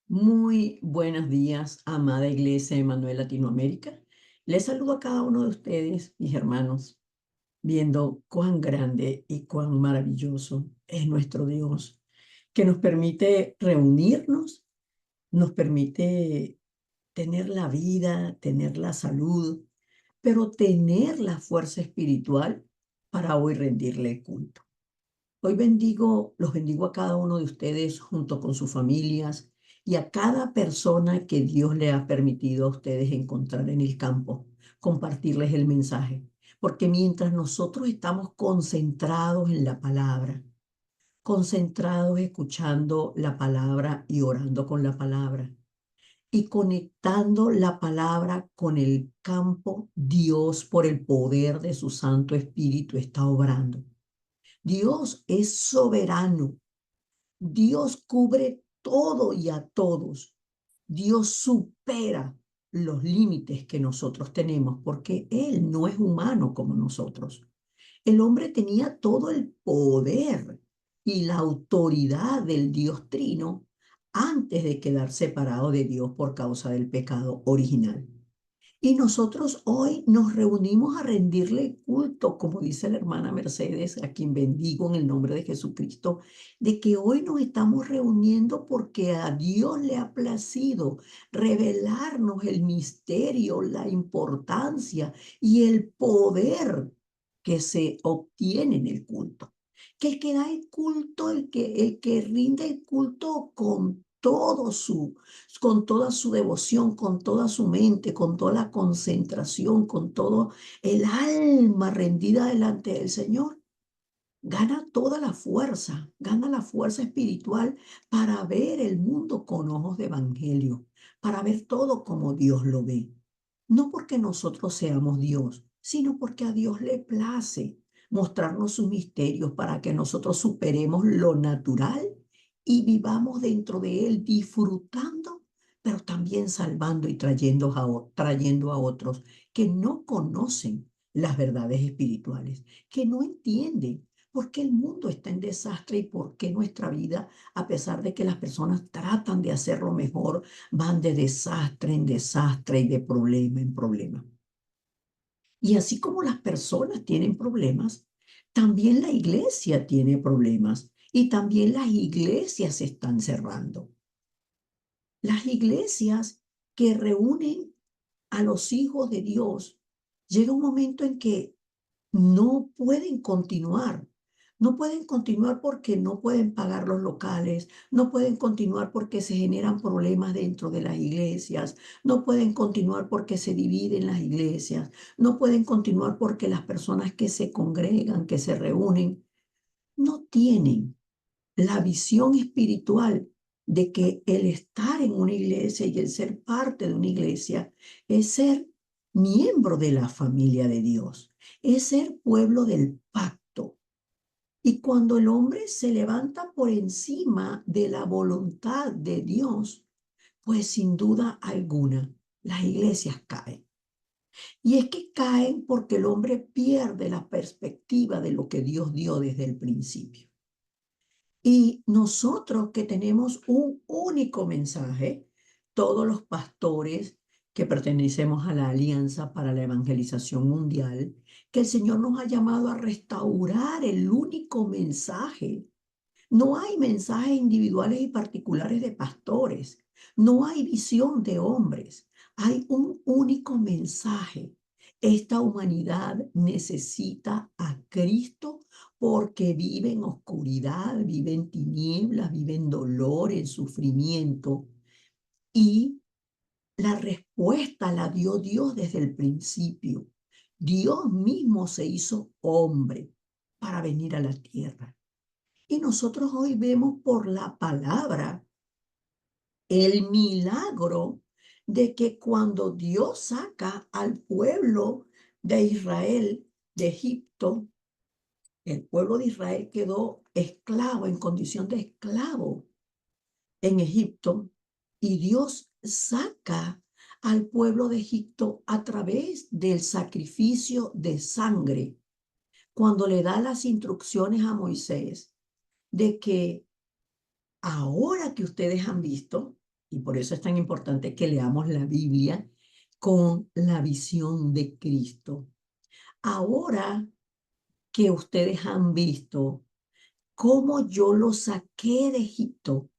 Muy buenos días, amada Iglesia de Emanuel Latinoamérica. Les saludo a cada uno de ustedes, mis hermanos, viendo cuán grande y cuán maravilloso es nuestro Dios, que nos permite reunirnos, nos permite tener la vida, tener la salud, pero tener la fuerza espiritual para hoy rendirle culto. Hoy los bendigo a cada uno de ustedes junto con sus familias y a cada persona que Dios le ha permitido a ustedes encontrar en el campo, compartirles el mensaje. Porque mientras nosotros estamos concentrados en la palabra, concentrados escuchando la palabra y orando con la palabra y conectando la palabra con el campo, Dios por el poder de su Santo Espíritu está obrando. Dios es soberano. Dios cubre todo y a todos. Dios supera los límites que nosotros tenemos porque Él no es humano como nosotros. El hombre tenía todo el poder y la autoridad del Dios Trino antes de quedar separado de Dios por causa del pecado original. Y nosotros hoy nos reunimos a rendirle culto, como dice la hermana Mercedes, a quien bendigo en el nombre de Jesucristo, de que hoy nos estamos reuniendo porque a Dios le ha placido revelarnos el misterio, la importancia y el poder que se obtiene en el culto. Que el que da el culto, el que rinde el culto con toda su devoción, con toda su mente, con toda la concentración, con todo el alma rendida delante del Señor, gana la fuerza espiritual para ver el mundo con ojos de evangelio, para ver todo como Dios lo ve. No porque nosotros seamos Dios, sino porque a Dios le place mostrarnos sus misterios para que nosotros superemos lo natural y vivamos dentro de Él disfrutando, pero también salvando y trayendo a otros que no conocen las verdades espirituales, que no entienden por qué el mundo está en desastre y por qué nuestra vida, a pesar de que las personas tratan de hacerlo mejor, van de desastre en desastre y de problema en problema. Y así como las personas tienen problemas, también la iglesia tiene problemas y también las iglesias se están cerrando. Las iglesias que reúnen a los hijos de Dios, llega un momento en que no pueden continuar. No pueden continuar porque no pueden pagar los locales, no pueden continuar porque se generan problemas dentro de las iglesias, no pueden continuar porque se dividen las iglesias, no pueden continuar porque las personas que se congregan, que se reúnen, no tienen la visión espiritual de que el estar en una iglesia y el ser parte de una iglesia es ser miembro de la familia de Dios, es ser pueblo del pacto. Y cuando el hombre se levanta por encima de la voluntad de Dios, pues sin duda alguna las iglesias caen. Y es que caen porque el hombre pierde la perspectiva de lo que Dios dio desde el principio. Y nosotros que tenemos un único mensaje, todos los pastores que pertenecemos a la Alianza para la Evangelización Mundial, que el Señor nos ha llamado a restaurar el único mensaje. No hay mensajes individuales y particulares de pastores, no hay visión de hombres, hay un único mensaje. Esta humanidad necesita a Cristo porque vive en oscuridad, vive en tinieblas, vive en dolor, en sufrimiento. Y la respuesta la dio Dios desde el principio. Dios mismo se hizo hombre para venir a la tierra. Y nosotros hoy vemos por la palabra el milagro de que cuando Dios saca al pueblo de Israel de Egipto, el pueblo de Israel quedó esclavo, en condición de esclavo en Egipto, y Dios saca al pueblo de Egipto a través del sacrificio de sangre, cuando le da las instrucciones a Moisés de que ahora que ustedes han visto, y por eso es tan importante que leamos la Biblia con la visión de Cristo, ahora que ustedes han visto cómo yo los saqué de Egipto,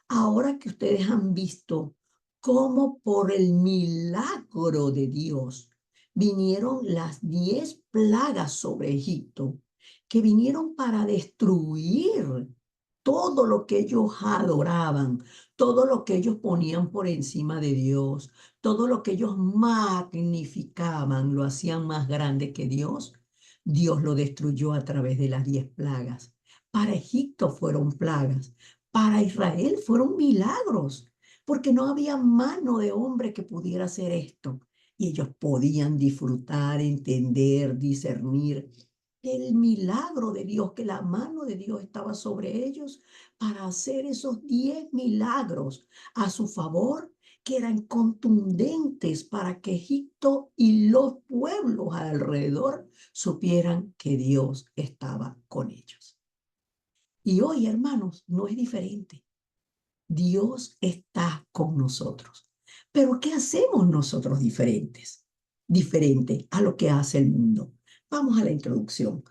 ahora que ustedes han visto cómo por el milagro de Dios vinieron las 10 plagas sobre Egipto, que vinieron para destruir todo lo que ellos adoraban, todo lo que ellos ponían por encima de Dios, todo lo que ellos magnificaban, lo hacían más grande que Dios. Dios lo destruyó a través de las 10 plagas. Para Egipto fueron plagas, para Israel fueron milagros, porque no había mano de hombre que pudiera hacer esto. Y ellos podían disfrutar, entender, discernir el milagro de Dios, que la mano de Dios estaba sobre ellos para hacer esos 10 milagros a su favor, que eran contundentes para que Egipto y los pueblos alrededor supieran que Dios estaba con ellos. Y hoy, hermanos, no es diferente. Dios está con nosotros. Pero ¿qué hacemos nosotros diferentes? Diferente a lo que hace el mundo. Vamos a la introducción.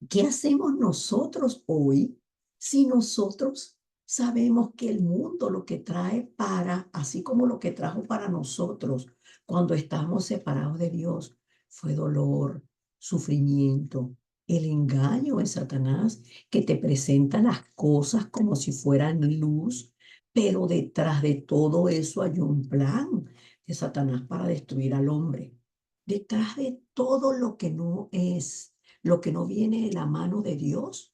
¿Qué hacemos nosotros hoy si nosotros sabemos que el mundo lo que trae para, así como lo que trajo para nosotros cuando estamos separados de Dios, fue dolor, sufrimiento, el engaño de Satanás que te presenta las cosas como si fueran luz, pero detrás de todo eso hay un plan de Satanás para destruir al hombre. Detrás de todo lo que no es, lo que no viene de la mano de Dios,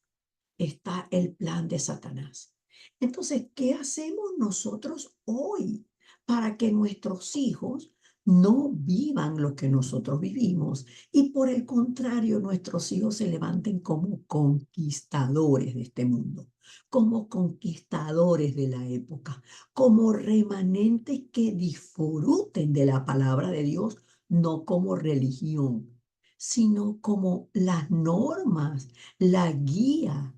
está el plan de Satanás. Entonces, ¿qué hacemos nosotros hoy para que nuestros hijos no vivan lo que nosotros vivimos y por el contrario nuestros hijos se levanten como conquistadores de este mundo, como conquistadores de la época, como remanentes que disfruten de la palabra de Dios, no como religión, sino como las normas, la guía,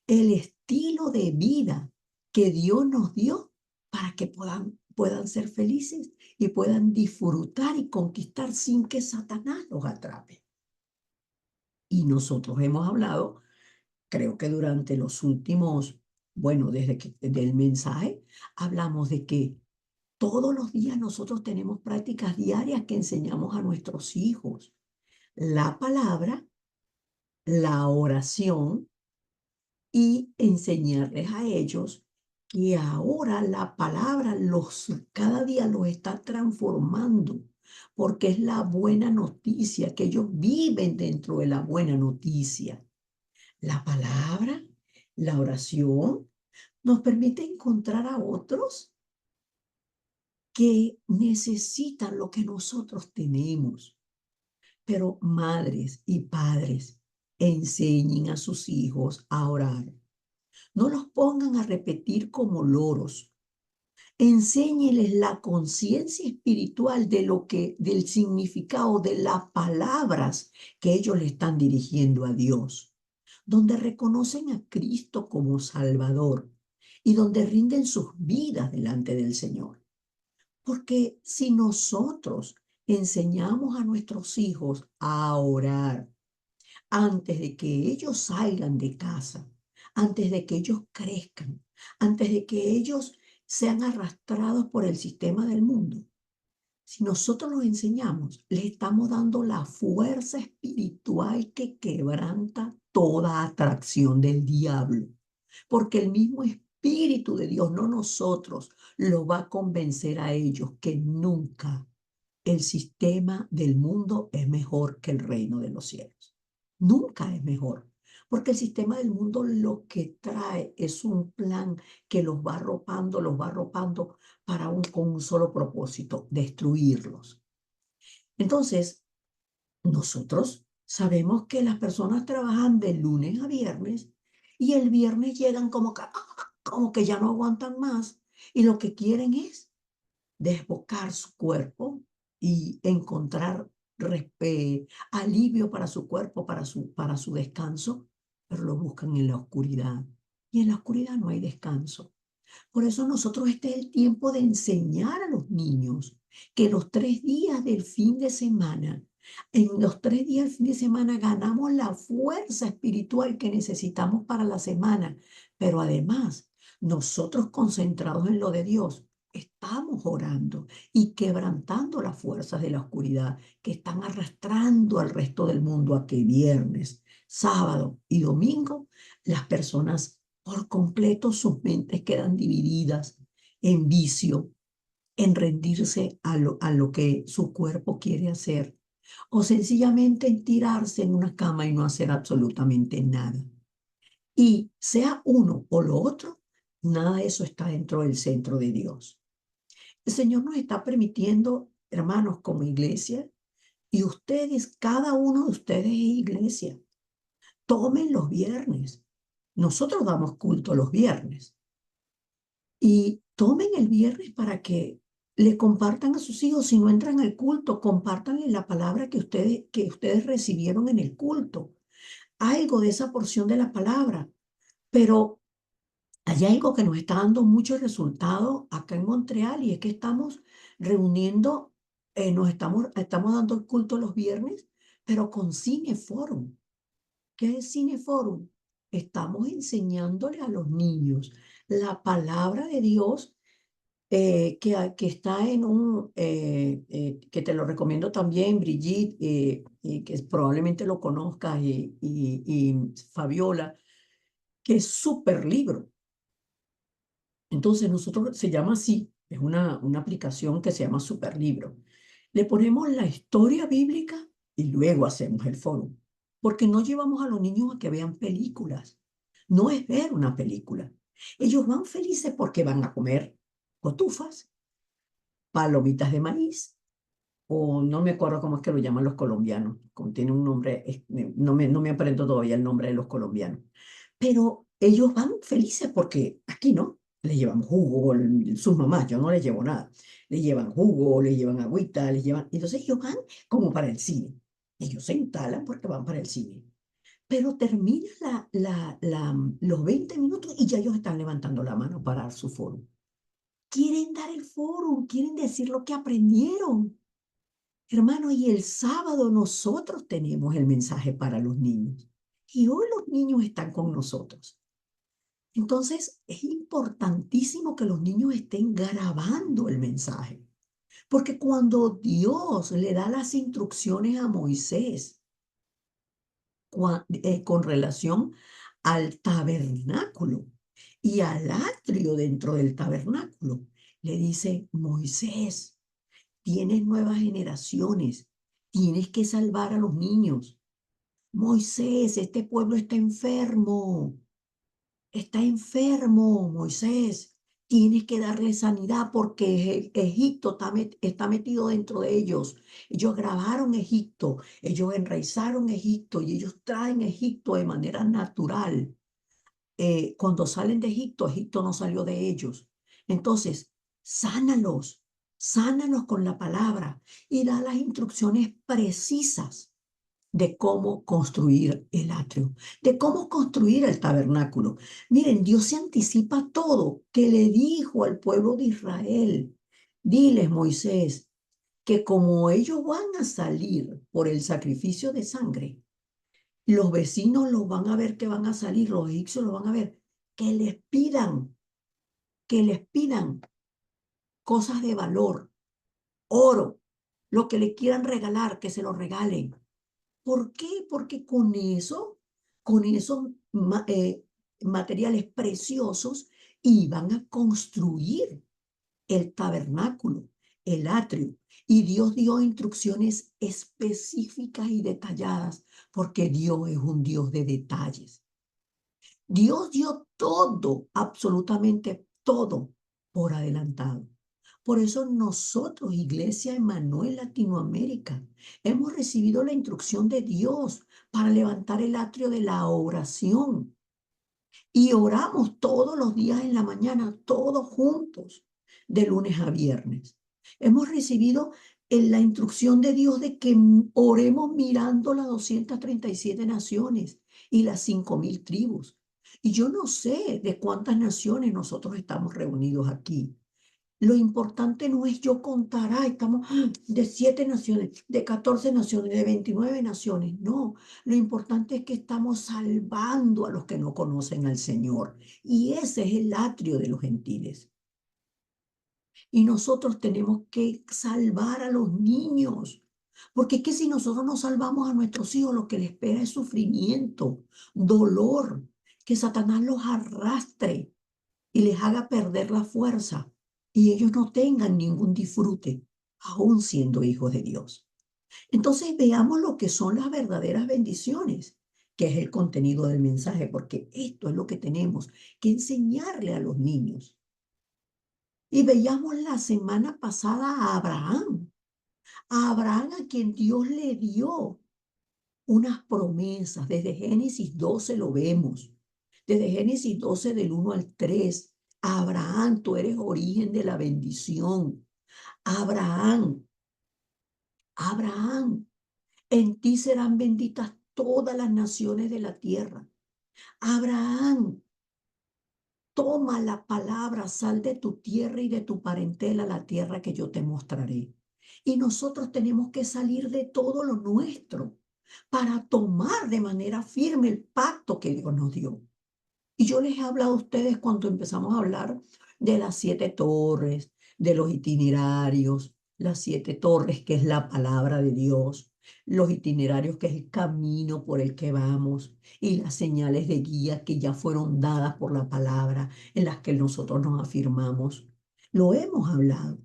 el estilo de vida que Dios nos dio para que puedan ser felices y puedan disfrutar y conquistar sin que Satanás los atrape. Y nosotros hemos hablado, creo que durante los últimos, bueno, desde que del mensaje, hablamos de que todos los días nosotros tenemos prácticas diarias que enseñamos a nuestros hijos. La palabra, la oración y enseñarles a ellos que ahora la palabra cada día los está transformando, porque es la buena noticia, que ellos viven dentro de la buena noticia. La palabra, la oración, nos permite encontrar a otros que necesitan lo que nosotros tenemos. Pero madres y padres, enseñen a sus hijos a orar. No los pongan a repetir como loros. Enséñeles la conciencia espiritual de del significado de las palabras que ellos le están dirigiendo a Dios, donde reconocen a Cristo como Salvador y donde rinden sus vidas delante del Señor. Porque si nosotros enseñamos a nuestros hijos a orar, antes de que ellos salgan de casa, antes de que ellos crezcan, antes de que ellos sean arrastrados por el sistema del mundo. Si nosotros los enseñamos, les estamos dando la fuerza espiritual que quebranta toda atracción del diablo, porque el mismo Espíritu de Dios, no nosotros, lo va a convencer a ellos que nunca el sistema del mundo es mejor que el reino de los cielos. Nunca es mejor, porque el sistema del mundo lo que trae es un plan que los va arropando con un solo propósito, destruirlos. Entonces, nosotros sabemos que las personas trabajan de lunes a viernes y el viernes llegan como que ya no aguantan más y lo que quieren es desbocar su cuerpo y encontrar alivio para su cuerpo, para su descanso, pero lo buscan en la oscuridad y en la oscuridad no hay descanso. Por eso nosotros este es el tiempo de enseñar a los niños que los 3 días del fin de semana, en los 3 días del fin de semana ganamos la fuerza espiritual que necesitamos para la semana, pero además nosotros concentrados en lo de Dios, estamos orando y quebrantando las fuerzas de la oscuridad que están arrastrando al resto del mundo a que viernes, sábado y domingo las personas por completo sus mentes quedan divididas en vicio, en rendirse a lo que su cuerpo quiere hacer, o sencillamente en tirarse en una cama y no hacer absolutamente nada. Y sea uno o lo otro, nada de eso está dentro del centro de Dios. El Señor nos está permitiendo, hermanos, como iglesia, y ustedes, cada uno de ustedes es iglesia, tomen los viernes. Nosotros damos culto los viernes. Y tomen el viernes para que le compartan a sus hijos, si no entran al culto, compártanle la palabra que ustedes recibieron en el culto, algo de esa porción de la palabra. Pero hay algo que nos está dando mucho resultado acá en Montreal y es que estamos reuniendo, estamos dando el culto los viernes, pero con Cineforum. ¿Qué es Cineforum? Estamos enseñándole a los niños la palabra de Dios, que está que te lo recomiendo también, Brigitte, y que probablemente lo conozcas, y Fabiola, que es súper libro. Entonces nosotros, se llama así, es una aplicación que se llama Super Libro. Le ponemos la historia bíblica y luego hacemos el foro, porque no llevamos a los niños a que vean películas. No es ver una película. Ellos van felices porque van a comer cotufas, palomitas de maíz, o no me acuerdo cómo es que lo llaman los colombianos, tiene un nombre, no me aprendo todavía el nombre de los colombianos, pero ellos van felices porque aquí no, les llevan jugo, sus mamás, yo no les llevo nada, les llevan jugo, les llevan agüita, entonces ellos van como para el cine, ellos se instalan porque van para el cine. Pero termina los 20 minutos y ya ellos están levantando la mano para dar su foro. Quieren dar el foro, quieren decir lo que aprendieron. Hermano, y el sábado nosotros tenemos el mensaje para los niños. Y hoy los niños están con nosotros. Entonces, es importantísimo que los niños estén grabando el mensaje. Porque cuando Dios le da las instrucciones a Moisés con relación al tabernáculo y al atrio dentro del tabernáculo, le dice: Moisés, tienes nuevas generaciones, tienes que salvar a los niños. Moisés, este pueblo está enfermo, Moisés. Tienes que darle sanidad porque Egipto está metido dentro de ellos. Ellos grabaron Egipto, ellos enraizaron Egipto y ellos traen Egipto de manera natural. Cuando salen de Egipto, Egipto no salió de ellos. Entonces, sánalos, sánalos con la palabra y da las instrucciones precisas de cómo construir el atrio, de cómo construir el tabernáculo. Miren, Dios se anticipa todo, que le dijo al pueblo de Israel: diles, Moisés, que como ellos van a salir por el sacrificio de sangre, los vecinos los van a ver que van a salir, los egipcios los van a ver, que les pidan cosas de valor, oro, lo que le quieran regalar, que se lo regalen. ¿Por qué? Porque con esos materiales preciosos, iban a construir el tabernáculo, el atrio. Y Dios dio instrucciones específicas y detalladas, porque Dios es un Dios de detalles. Dios dio todo, absolutamente todo, por adelantado. Por eso nosotros, Iglesia Emmanuel Latinoamérica, hemos recibido la instrucción de Dios para levantar el atrio de la oración. Y oramos todos los días en la mañana, todos juntos, de lunes a viernes. Hemos recibido la instrucción de Dios de que oremos mirando las 237 naciones y las 5.000 tribus. Y yo no sé de cuántas naciones nosotros estamos reunidos aquí. Lo importante no es yo contar, estamos de 7 naciones, de 14 naciones, de 29 naciones. No, lo importante es que estamos salvando a los que no conocen al Señor. Y ese es el atrio de los gentiles. Y nosotros tenemos que salvar a los niños. Porque es que si nosotros no salvamos a nuestros hijos, lo que les espera es sufrimiento, dolor, que Satanás los arrastre y les haga perder la fuerza y ellos no tengan ningún disfrute, aún siendo hijos de Dios. Entonces veamos lo que son las verdaderas bendiciones, que es el contenido del mensaje, porque esto es lo que tenemos que enseñarle a los niños. Y veíamos la semana pasada a Abraham a quien Dios le dio unas promesas. Desde Génesis 12 lo vemos. Desde Génesis 12 del 1 al 3. Abraham, tú eres origen de la bendición. Abraham, Abraham, en ti serán benditas todas las naciones de la tierra. Abraham, toma la palabra, sal de tu tierra y de tu parentela a la tierra que yo te mostraré. Y nosotros tenemos que salir de todo lo nuestro para tomar de manera firme el pacto que Dios nos dio. Y yo les he hablado a ustedes cuando empezamos a hablar de las 7 torres, de los itinerarios, las 7 torres que es la palabra de Dios, los itinerarios que es el camino por el que vamos y las señales de guía que ya fueron dadas por la palabra en las que nosotros nos afirmamos. Lo hemos hablado.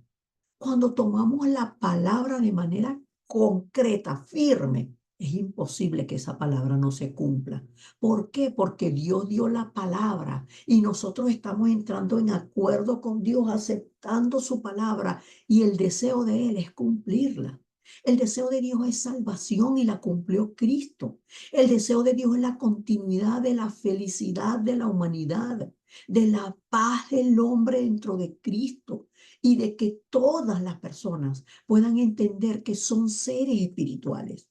Cuando tomamos la palabra de manera concreta, firme, es imposible que esa palabra no se cumpla. ¿Por qué? Porque Dios dio la palabra y nosotros estamos entrando en acuerdo con Dios, aceptando su palabra y el deseo de Él es cumplirla. El deseo de Dios es salvación y la cumplió Cristo. El deseo de Dios es la continuidad de la felicidad de la humanidad, de la paz del hombre dentro de Cristo y de que todas las personas puedan entender que son seres espirituales.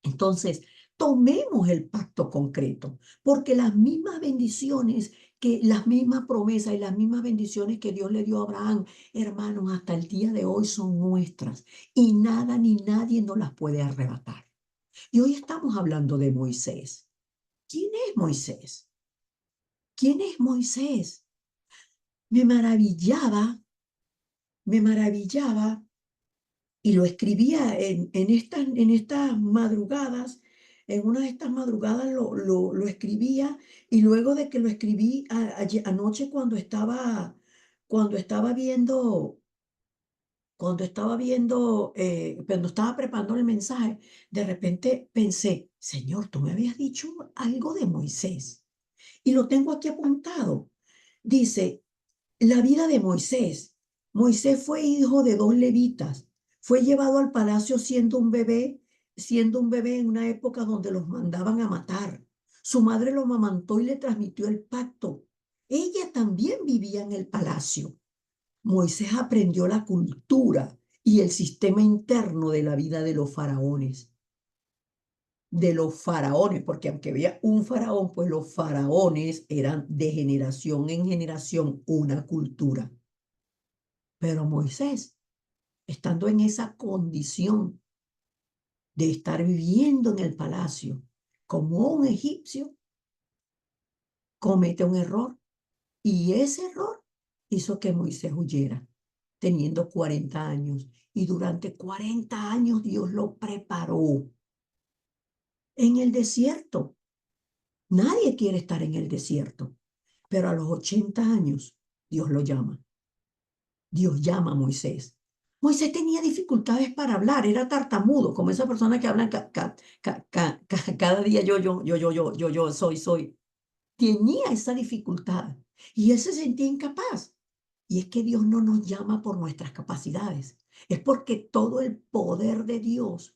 Entonces, tomemos el pacto concreto, porque las mismas bendiciones, que las mismas promesas y las mismas bendiciones que Dios le dio a Abraham, hermanos, hasta el día de hoy son nuestras y nada ni nadie nos las puede arrebatar. Y hoy estamos hablando de Moisés. ¿Quién es Moisés? ¿Quién es Moisés? Me maravillaba, me maravillaba y lo escribía en estas madrugadas, en una de estas madrugadas lo escribía y luego de que lo escribí anoche cuando estaba viendo, cuando estaba preparando el mensaje, de repente pensé, Señor, tú me habías dicho algo de Moisés y lo tengo aquí apuntado. Dice, la vida de Moisés. Moisés fue hijo de 2 levitas. Fue llevado al palacio siendo un bebé en una época donde los mandaban a matar. Su madre lo amamantó y le transmitió el pacto. Ella también vivía en el palacio. Moisés aprendió la cultura y el sistema interno de la vida de los faraones, porque aunque había un faraón, pues los faraones eran de generación en generación una cultura. Pero Moisés, estando en esa condición de estar viviendo en el palacio como un egipcio, comete un error y ese error hizo que Moisés huyera, teniendo 40 años. Y durante 40 años Dios lo preparó en el desierto. Nadie quiere estar en el desierto, pero a los 80 años Dios lo llama. Dios llama a Moisés. Moisés tenía dificultades para hablar, era tartamudo, como esa persona que habla cada día yo, soy. Tenía esa dificultad y él se sentía incapaz. Y es que Dios no nos llama por nuestras capacidades, es porque todo el poder de Dios,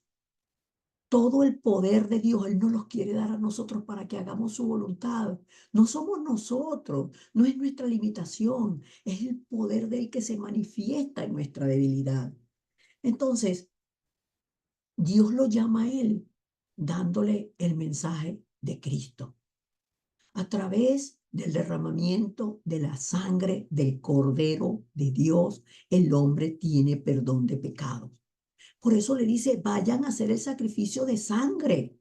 Él no los quiere dar a nosotros para que hagamos su voluntad. No somos nosotros, no es nuestra limitación, es el poder de Él que se manifiesta en nuestra debilidad. Entonces, Dios lo llama a Él dándole el mensaje de Cristo. A través del derramamiento de la sangre del Cordero de Dios, el hombre tiene perdón de pecados. Por eso le dice, vayan a hacer el sacrificio de sangre,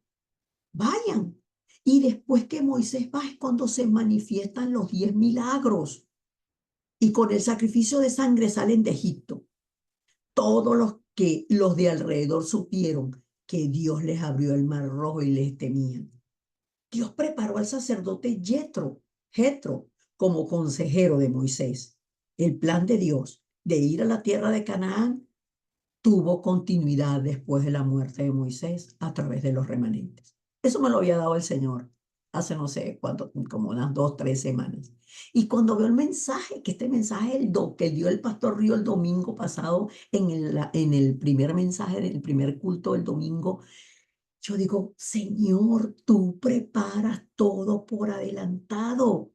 vayan. Y después que Moisés va es cuando se manifiestan los 10 milagros. Y con el sacrificio de sangre salen de Egipto. Todos los de alrededor supieron que Dios les abrió el mar rojo y les temían. Dios preparó al sacerdote Jetro, como consejero de Moisés. El plan de Dios de ir a la tierra de Canaán tuvo continuidad después de la muerte de Moisés a través de los remanentes. Eso me lo había dado el Señor hace no sé cuánto, como unas 2, 3 semanas. Y cuando veo el mensaje, que este mensaje que dio el pastor Río el domingo pasado en el primer mensaje, en el primer culto del domingo, yo digo, Señor, tú preparas todo por adelantado.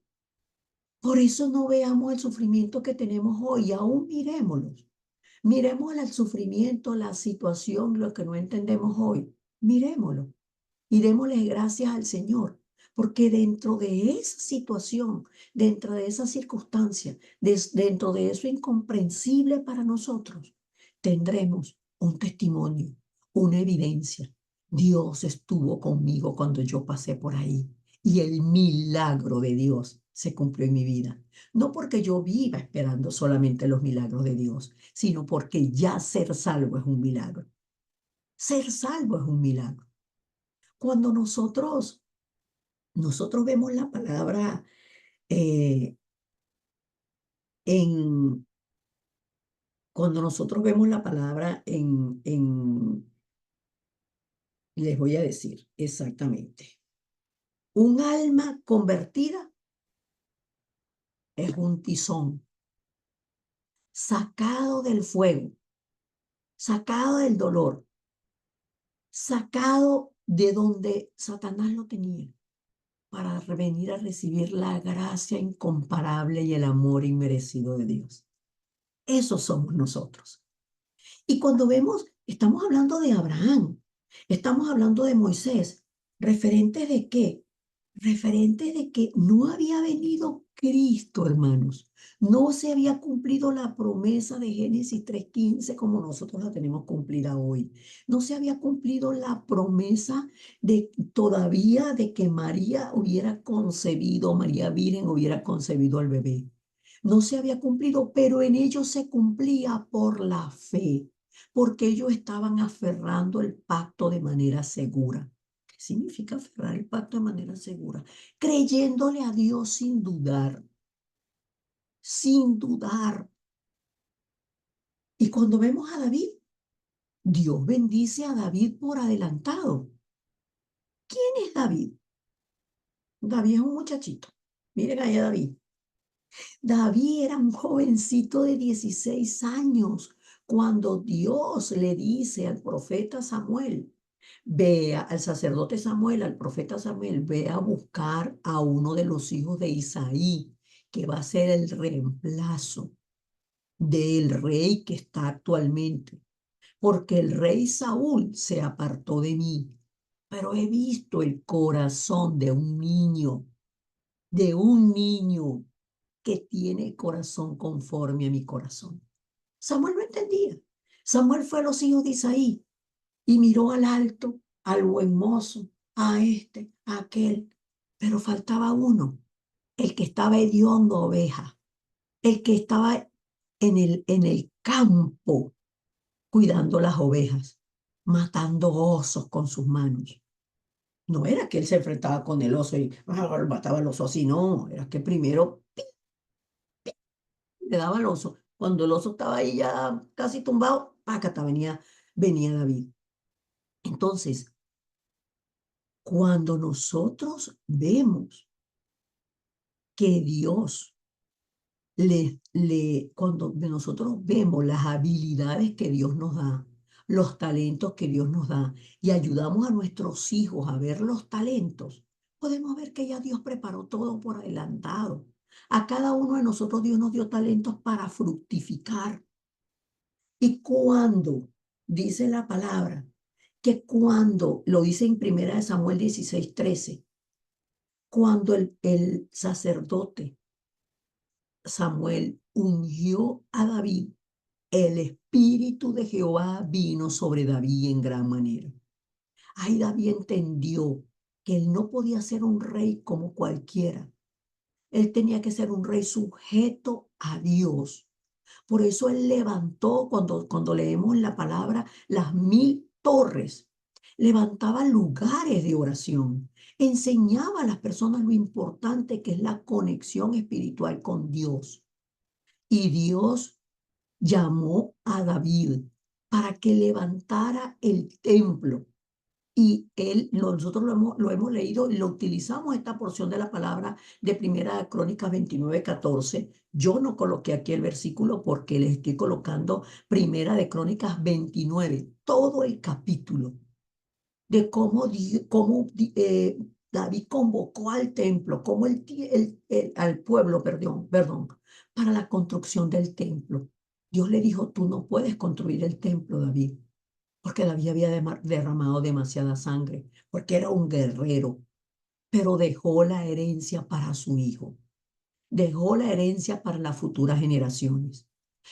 Por eso no veamos el sufrimiento que tenemos hoy, aún miremoslos. Miremos el sufrimiento, la situación, lo que no entendemos hoy. Miremoslo y démosle gracias al Señor, porque dentro de esa situación, dentro de esa circunstancia, dentro de eso incomprensible para nosotros, tendremos un testimonio, una evidencia. Dios estuvo conmigo cuando yo pasé por ahí y el milagro de Dios se cumplió en mi vida. No porque yo viva esperando solamente los milagros de Dios, sino porque ya ser salvo es un milagro. Ser salvo es un milagro. Cuando nosotros vemos la palabra eh, en, cuando nosotros vemos la palabra les voy a decir exactamente, un alma convertida es un tizón sacado del fuego, sacado del dolor, sacado de donde Satanás lo tenía, para venir a recibir la gracia incomparable y el amor inmerecido de Dios. Esos somos nosotros. Y cuando vemos, estamos hablando de Abraham, estamos hablando de Moisés, referentes de qué? Referentes de que no había venido Cristo, hermanos. No se había cumplido la promesa de Génesis 3:15 como nosotros la tenemos cumplida hoy. No se había cumplido la promesa de todavía de que María hubiera concebido, María Virgen hubiera concebido al bebé. No se había cumplido, pero en ello se cumplía por la fe, porque ellos estaban aferrando el pacto de manera segura. ¿Qué significa aferrar el pacto de manera segura? Creyéndole a Dios sin dudar, sin dudar. Y cuando vemos a David, Dios bendice a David por adelantado. ¿Quién es David? David es un muchachito. Miren ahí a David. David era un jovencito de 16 años cuando Dios le dice al profeta Samuel, vea al sacerdote Samuel, al profeta Samuel, ve a buscar a uno de los hijos de Isaí, que va a ser el reemplazo del rey que está actualmente, porque el rey Saúl se apartó de mí, pero he visto el corazón de un niño que tiene corazón conforme a mi corazón. Samuel no entendía. Samuel fue a los hijos de Isaí y miró al alto, al buen mozo, a este, a aquel, pero faltaba uno, el que estaba hediondo oveja, el que estaba en el campo cuidando las ovejas, matando osos con sus manos. No era que él se enfrentaba con el oso y mataba al oso así, no, era que primero le daba al oso. Cuando el oso estaba ahí ya casi tumbado, pácata, venía David. Entonces, cuando nosotros vemos que Dios cuando nosotros vemos las habilidades que Dios nos da, los talentos que Dios nos da, y ayudamos a nuestros hijos a ver los talentos, podemos ver que ya Dios preparó todo por adelantado. A cada uno de nosotros Dios nos dio talentos para fructificar. Y cuando dice la palabra, que cuando, lo dice en 1 Samuel 16:13, Cuando el sacerdote Samuel ungió a David, el Espíritu de Jehová vino sobre David en gran manera. Ahí David entendió que él no podía ser un rey como cualquiera. Él tenía que ser un rey sujeto a Dios. Por eso él levantó, cuando leemos la palabra, las 1000 torres. Levantaba lugares de oración. Enseñaba a las personas lo importante que es la conexión espiritual con Dios. Y Dios llamó a David para que levantara el templo. Y nosotros lo hemos leído y lo utilizamos esta porción de la palabra de Primera de Crónicas 29:14. Yo no coloqué aquí el versículo porque les estoy colocando Primera de Crónicas 29, todo el capítulo de cómo David convocó al templo, cómo al pueblo, perdón, para la construcción del templo. Dios le dijo, tú no puedes construir el templo, David, porque David había derramado demasiada sangre, porque era un guerrero, pero dejó la herencia para su hijo, dejó la herencia para las futuras generaciones.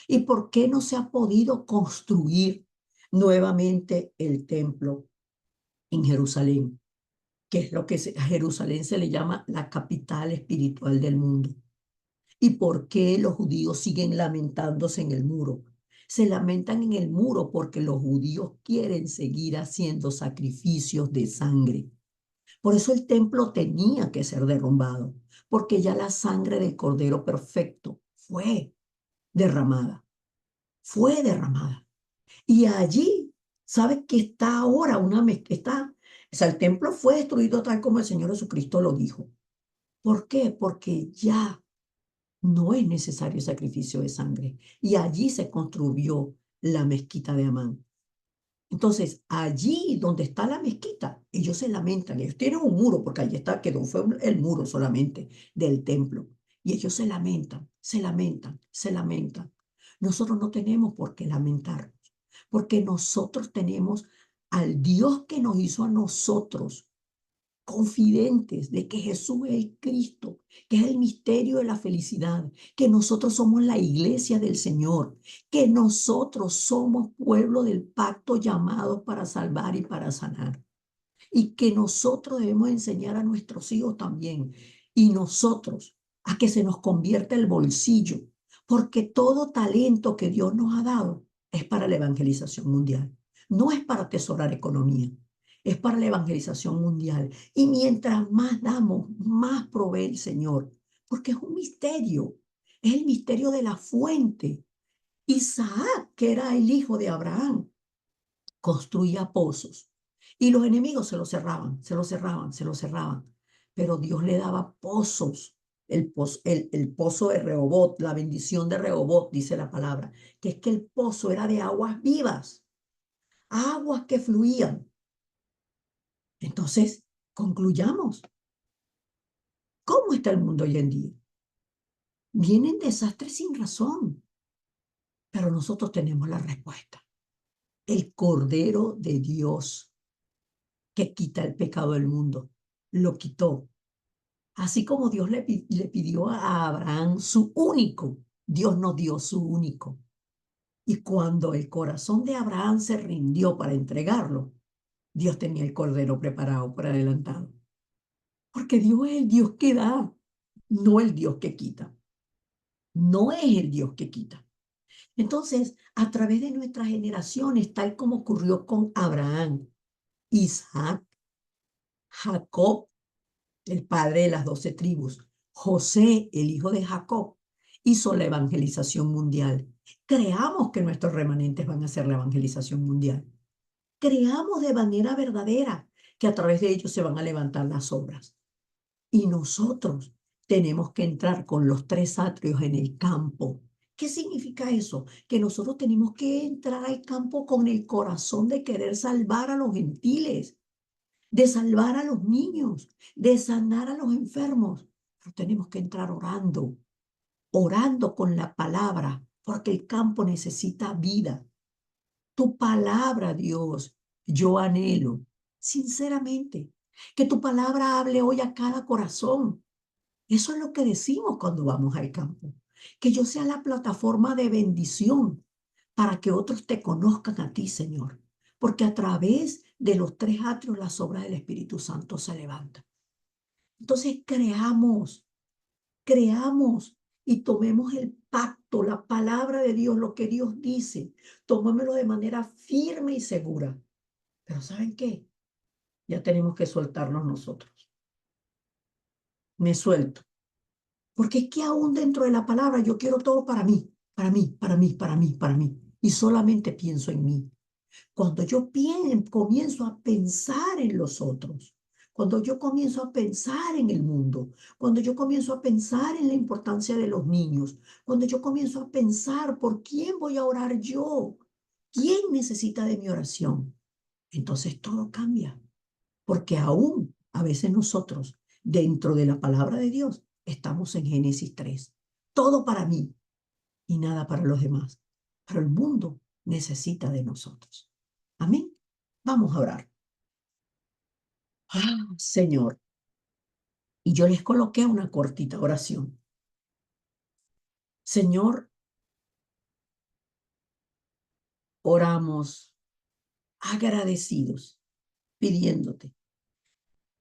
¿Y por qué no se ha podido construir nuevamente el templo en Jerusalén? Que es lo que a Jerusalén se le llama la capital espiritual del mundo. ¿Y por qué los judíos siguen lamentándose en el muro? Se lamentan en el muro porque los judíos quieren seguir haciendo sacrificios de sangre. Por eso el templo tenía que ser derrumbado, porque ya la sangre del Cordero Perfecto derramada, fue derramada. Y allí, ¿sabe que está ahora una mezquita? O sea, el templo fue destruido tal como el Señor Jesucristo lo dijo. ¿Por qué? Porque ya no es necesario sacrificio de sangre. Y allí se construyó la mezquita de Amán. Entonces, allí donde está la mezquita, ellos se lamentan. Ellos tienen un muro, porque allí está, fue el muro solamente del templo. Y ellos se lamentan, se lamentan, se lamentan. Nosotros no tenemos por qué lamentarnos, porque nosotros tenemos al Dios que nos hizo a nosotros confidentes de que Jesús es el Cristo, que es el misterio de la felicidad, que nosotros somos la iglesia del Señor, que nosotros somos pueblo del pacto llamados para salvar y para sanar, y que nosotros debemos enseñar a nuestros hijos también, y nosotros a que se nos convierta el bolsillo, porque todo talento que Dios nos ha dado es para la evangelización mundial, no es para atesorar economía, es para la evangelización mundial. Y mientras más damos, más provee el Señor, porque es un misterio, es el misterio de la fuente. Isaac, que era el hijo de Abraham, construía pozos y los enemigos se los cerraban, se los cerraban, se los cerraban. Pero Dios le daba pozos, el pozo de Rehobot, la bendición de Rehobot, dice la palabra, que es que el pozo era de aguas vivas, aguas que fluían. Entonces, concluyamos, ¿cómo está el mundo hoy en día? Vienen desastres sin razón, pero nosotros tenemos la respuesta. El Cordero de Dios que quita el pecado del mundo, lo quitó. Así como Dios le pidió a Abraham su único, Dios nos dio su único. Y cuando el corazón de Abraham se rindió para entregarlo, Dios tenía el cordero preparado por adelantado. Porque Dios es el Dios que da, no el Dios que quita. No es el Dios que quita. Entonces, a través de nuestras generaciones, tal como ocurrió con Abraham, Isaac, Jacob, el padre de las 12 tribus, José, el hijo de Jacob, hizo la evangelización mundial. Creamos que nuestros remanentes van a hacer la evangelización mundial. Creamos de manera verdadera que a través de ellos se van a levantar las obras. Y nosotros tenemos que entrar con los 3 atrios en el campo. ¿Qué significa eso? Que nosotros tenemos que entrar al campo con el corazón de querer salvar a los gentiles, de salvar a los niños, de sanar a los enfermos. Pero tenemos que entrar orando, orando con la palabra, porque el campo necesita vida. Tu palabra, Dios, yo anhelo, sinceramente. Que tu palabra hable hoy a cada corazón. Eso es lo que decimos cuando vamos al campo. Que yo sea la plataforma de bendición para que otros te conozcan a ti, Señor. Porque a través de los tres atrios las obras del Espíritu Santo se levantan. Entonces creamos y tomemos el pacto, la palabra de Dios, lo que Dios dice. Tomémoslo de manera firme y segura. Pero ¿saben qué? Ya tenemos que soltarnos nosotros. Me suelto. Porque es que aún dentro de la palabra yo quiero todo para mí, para mí, para mí, para mí, para mí. Y solamente pienso en mí. Cuando yo comienzo a pensar en los otros, cuando yo comienzo a pensar en el mundo, cuando yo comienzo a pensar en la importancia de los niños, cuando yo comienzo a pensar por quién voy a orar yo, quién necesita de mi oración, entonces todo cambia. Porque aún a veces nosotros, dentro de la palabra de Dios, estamos en Génesis 3. Todo para mí y nada para los demás. Pero el mundo necesita de nosotros. Amén. Vamos a orar. Señor, y yo les coloqué una cortita oración. Señor, oramos agradecidos, pidiéndote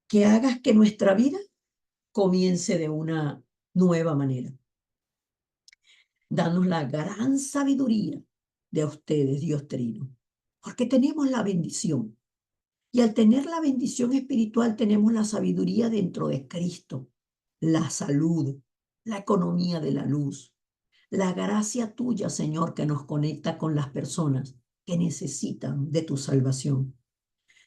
que hagas que nuestra vida comience de una nueva manera. Danos la gran sabiduría de ustedes, Dios Trino, porque tenemos la bendición. Y al tener la bendición espiritual, tenemos la sabiduría dentro de Cristo, la salud, la economía de la luz, la gracia tuya, Señor, que nos conecta con las personas que necesitan de tu salvación.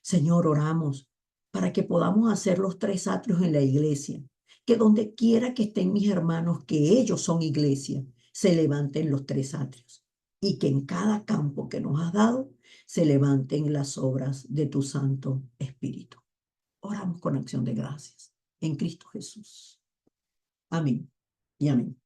Señor, oramos para que podamos hacer los tres atrios en la iglesia, que donde quiera que estén mis hermanos, que ellos son iglesia, se levanten los tres atrios y que en cada campo que nos has dado se levanten las obras de tu Santo Espíritu. Oramos con acción de gracias en Cristo Jesús. Amén y amén.